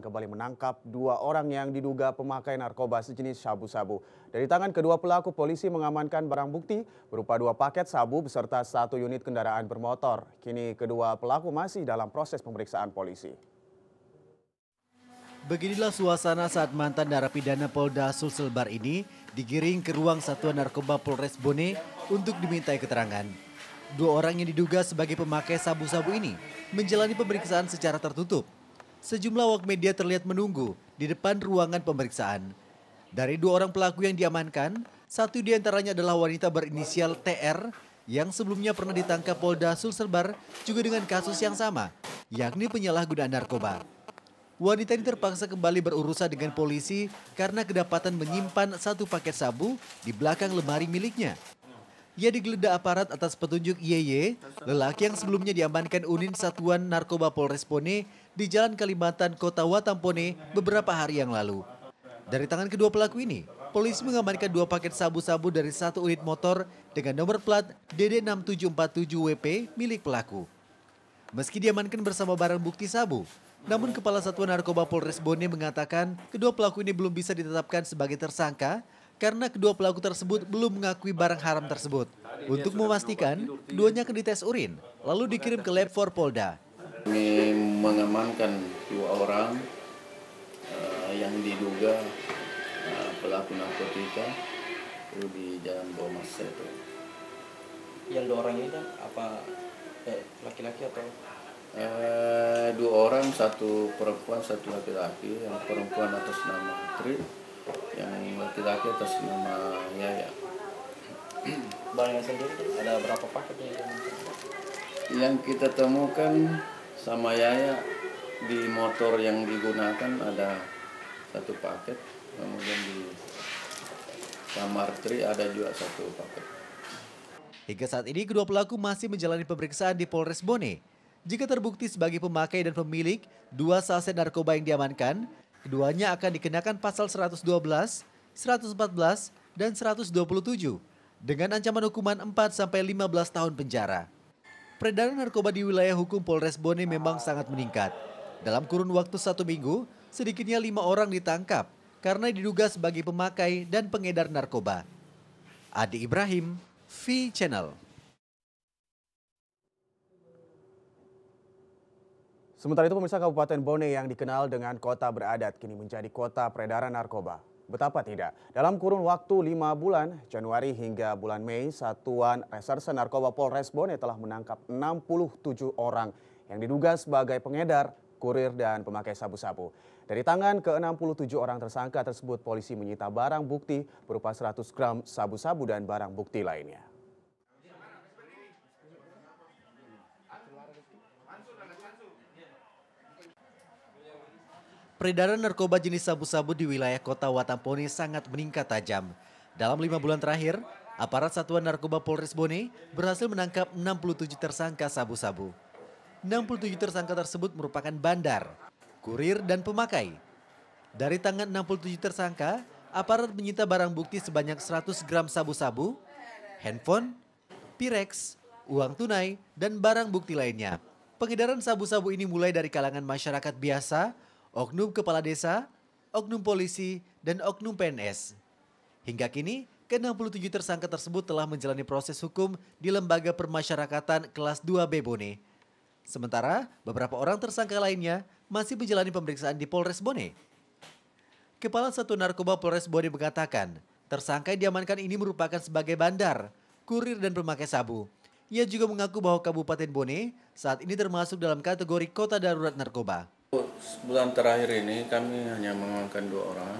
kembali menangkap 2 orang yang diduga pemakai narkoba sejenis sabu-sabu. Dari tangan kedua pelaku, polisi mengamankan barang bukti berupa 2 paket sabu beserta 1 unit kendaraan bermotor. Kini kedua pelaku masih dalam proses pemeriksaan polisi. Beginilah suasana saat mantan narapidana Polda Sulselbar ini digiring ke ruang Satuan Narkoba Polres Bone untuk dimintai keterangan. 2 orang yang diduga sebagai pemakai sabu-sabu ini menjalani pemeriksaan secara tertutup. Sejumlah awak media terlihat menunggu di depan ruangan pemeriksaan. Dari 2 orang pelaku yang diamankan, 1 diantaranya adalah wanita berinisial TR yang sebelumnya pernah ditangkap Polda Sulselbar juga dengan kasus yang sama, yakni penyalahgunaan narkoba. Wanita ini terpaksa kembali berurusan dengan polisi karena kedapatan menyimpan 1 paket sabu di belakang lemari miliknya. Ia digeledah aparat atas petunjuk YY, lelaki yang sebelumnya diamankan unit Satuan Narkoba Polres Bone di Jalan Kalimantan, Kota Watampone beberapa hari yang lalu. Dari tangan kedua pelaku ini, polisi mengamankan 2 paket sabu-sabu dari 1 unit motor dengan nomor plat DD6747WP milik pelaku. Meski diamankan bersama barang bukti sabu, namun Kepala Satuan Narkoba Polres Bone mengatakan kedua pelaku ini belum bisa ditetapkan sebagai tersangka karena kedua pelaku tersebut belum mengakui barang haram tersebut. Untuk memastikan, keduanya akan dites urin, lalu dikirim ke lab for Polda. Kami mengamankan 2 orang yang diduga pelaku narkotika itu di Jalan Bomas itu. Yang 2 orang ini kan apa laki-laki atau? 2 orang, 1 perempuan, 1 laki-laki. Yang perempuan atas nama Tri, yang laki-laki atas nama Yaya. Barangnya sendiri ada berapa paket Yang kita temukan sama Yaya di motor yang digunakan ada 1 paket, kemudian di kamar Tri ada juga 1 paket. Hingga saat ini kedua pelaku masih menjalani pemeriksaan di Polres Bone. Jika terbukti sebagai pemakai dan pemilik 2 saset narkoba yang diamankan, keduanya akan dikenakan pasal 112, 114, dan 127 dengan ancaman hukuman 4-15 tahun penjara. Peredaran narkoba di wilayah hukum Polres Bone memang sangat meningkat. Dalam kurun waktu 1 minggu, sedikitnya 5 orang ditangkap karena diduga sebagai pemakai dan pengedar narkoba. Adi Ibrahim, V Channel. Sementara itu, pemirsa, Kabupaten Bone yang dikenal dengan kota beradat kini menjadi kota peredaran narkoba. Betapa tidak, dalam kurun waktu 5 bulan, Januari hingga bulan Mei, Satuan Reserse Narkoba Polres Bone telah menangkap 67 orang yang diduga sebagai pengedar, kurir, dan pemakai sabu-sabu. Dari tangan ke-67 orang tersangka tersebut, polisi menyita barang bukti berupa 100 gram sabu-sabu dan barang bukti lainnya. Peredaran narkoba jenis sabu-sabu di wilayah kota Watampone sangat meningkat tajam. Dalam 5 bulan terakhir, aparat Satuan Narkoba Polres Bone berhasil menangkap 67 tersangka sabu-sabu. 67 tersangka tersebut merupakan bandar, kurir, dan pemakai. Dari tangan 67 tersangka, aparat menyita barang bukti sebanyak 100 gram sabu-sabu, handphone, Pirex, uang tunai, dan barang bukti lainnya. Pengedaran sabu-sabu ini mulai dari kalangan masyarakat biasa, oknum kepala desa, oknum polisi, dan oknum PNS. Hingga kini, ke-67 tersangka tersebut telah menjalani proses hukum di Lembaga Permasyarakatan Kelas 2B Bone. Sementara, beberapa orang tersangka lainnya masih menjalani pemeriksaan di Polres Bone. Kepala Satuan Narkoba Polres Bone mengatakan, tersangka yang diamankan ini merupakan sebagai bandar, kurir, dan pemakai sabu. Ia juga mengaku bahwa Kabupaten Bone saat ini termasuk dalam kategori kota darurat narkoba. Bulan terakhir ini kami hanya mengamankan 2 orang.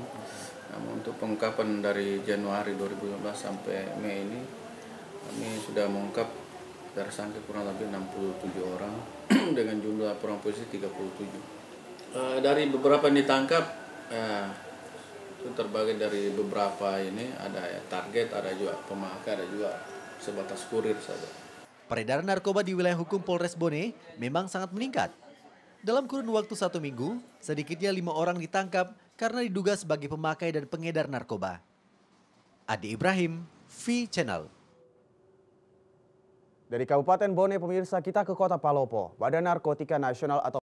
Namun untuk pengungkapan dari Januari 2015 sampai Mei ini kami sudah mengungkap tersangka kurang lebih 67 orang dengan jumlah laporan polisi 37. Dari beberapa yang ditangkap itu terbagi dari beberapa ini, ada target, ada juga pemakai, ada juga sebatas kurir saja. Peredaran narkoba di wilayah hukum Polres Bone memang sangat meningkat. Dalam kurun waktu 1 minggu, sedikitnya 5 orang ditangkap karena diduga sebagai pemakai dan pengedar narkoba. Adi Ibrahim, V Channel. Dari Kabupaten Bone, pemirsa, kita ke Kota Palopo. Badan Narkotika Nasional atau